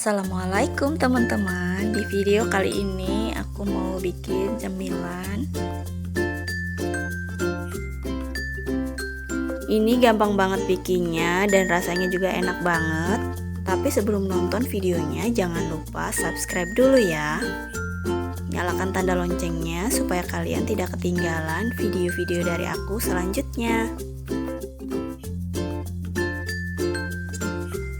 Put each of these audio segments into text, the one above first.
Assalamualaikum teman-teman. Di video kali ini aku mau bikin cemilan. Ini gampang banget bikinnya dan rasanya juga enak banget. Tapi sebelum nonton videonya jangan lupa subscribe dulu ya. Nyalakan tanda loncengnya supaya kalian tidak ketinggalan video-video dari aku selanjutnya.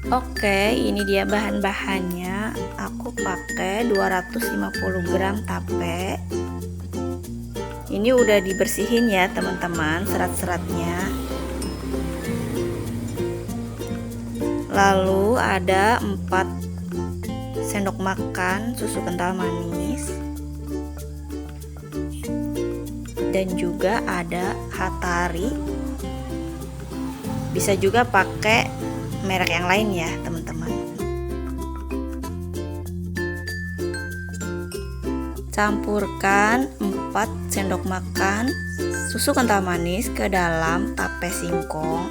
Oke, ini dia bahan-bahannya. Aku pakai 250 gram tape. Ini udah dibersihin ya teman-teman, serat-seratnya. Lalu ada 4 sendok makan susu kental manis. Dan juga ada Hatari. Bisa juga pakai merek yang lain ya teman-teman. Campurkan 4 sendok makan susu kental manis ke dalam tape singkong.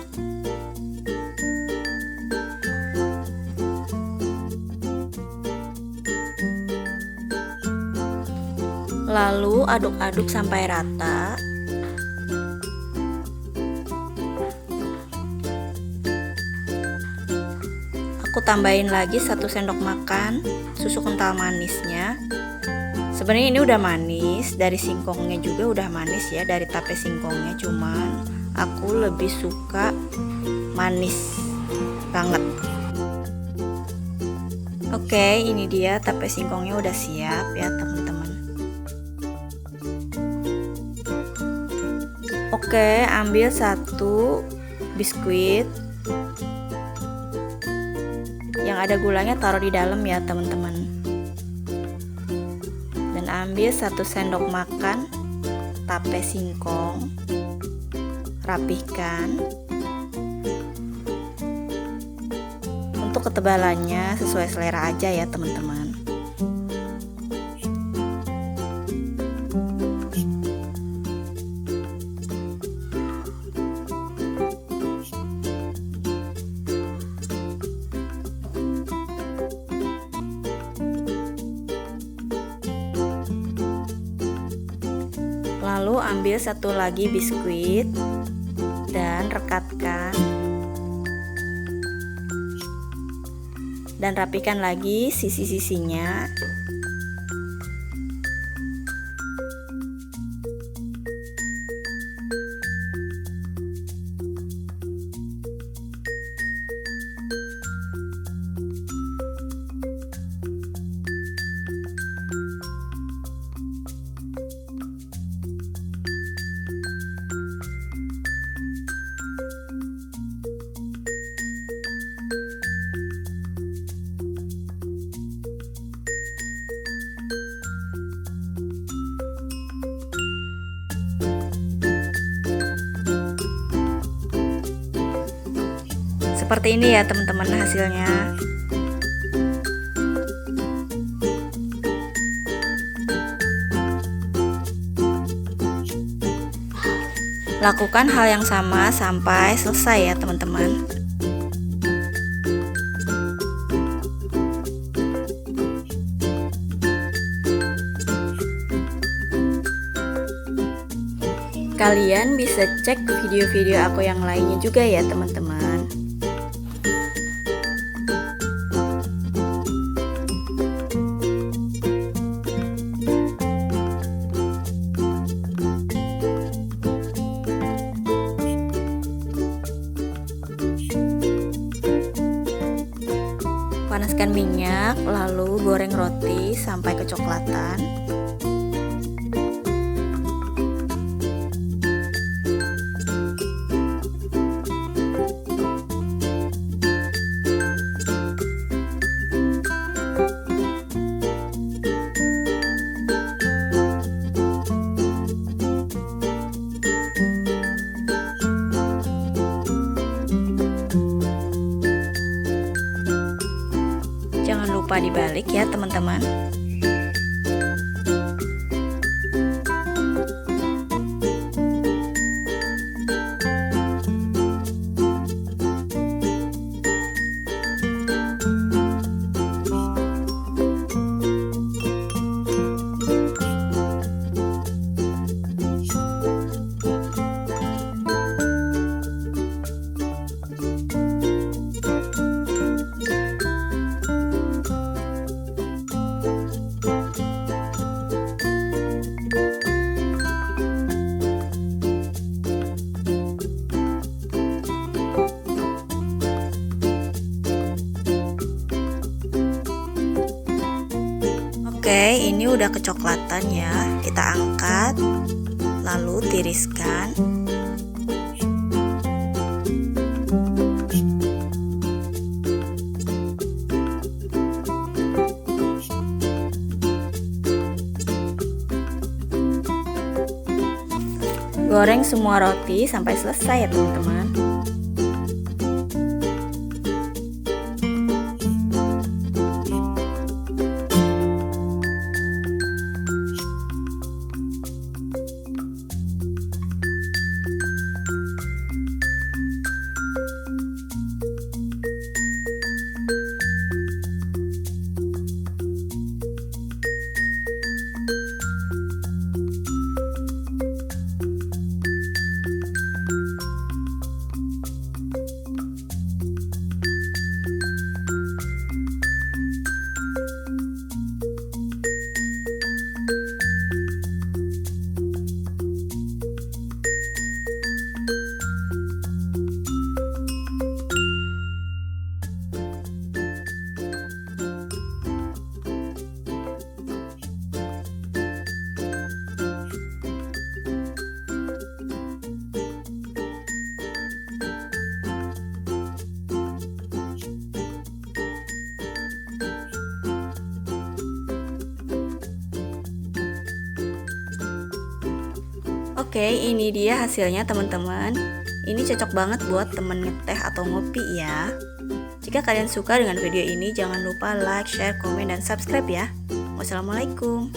Lalu aduk-aduk sampai rata. Aku tambahin lagi 1 sendok makan susu kental manisnya. Sebenarnya ini udah manis, dari singkongnya juga udah manis ya, dari tape singkongnya, cuman aku lebih suka manis banget. Oke, ini dia tape singkongnya udah siap ya teman-teman. Oke, ambil 1 biskuit yang ada gulanya, taruh di dalam ya teman-teman. Dan ambil 1 sendok makan tape singkong, rapihkan. Untuk ketebalannya sesuai selera aja ya teman-teman. Lalu ambil 1 lagi biskuit dan rekatkan dan rapikan lagi sisi-sisinya. Seperti ini ya teman-teman hasilnya. Lakukan hal yang sama sampai selesai ya teman-teman. Kalian bisa cek video-video aku yang lainnya juga ya teman-teman. Panaskan minyak, lalu goreng roti sampai kecoklatan. Jangan lupa dibalik ya teman-teman. Oke, ini udah kecoklatan ya. Kita angkat, lalu tiriskan. Goreng semua roti sampai selesai ya teman-teman. Oke, ini dia hasilnya teman-teman. Ini cocok banget buat temen ngeteh atau ngopi ya. Jika kalian suka dengan video ini, jangan lupa like, share, komen, dan subscribe ya. Wassalamualaikum.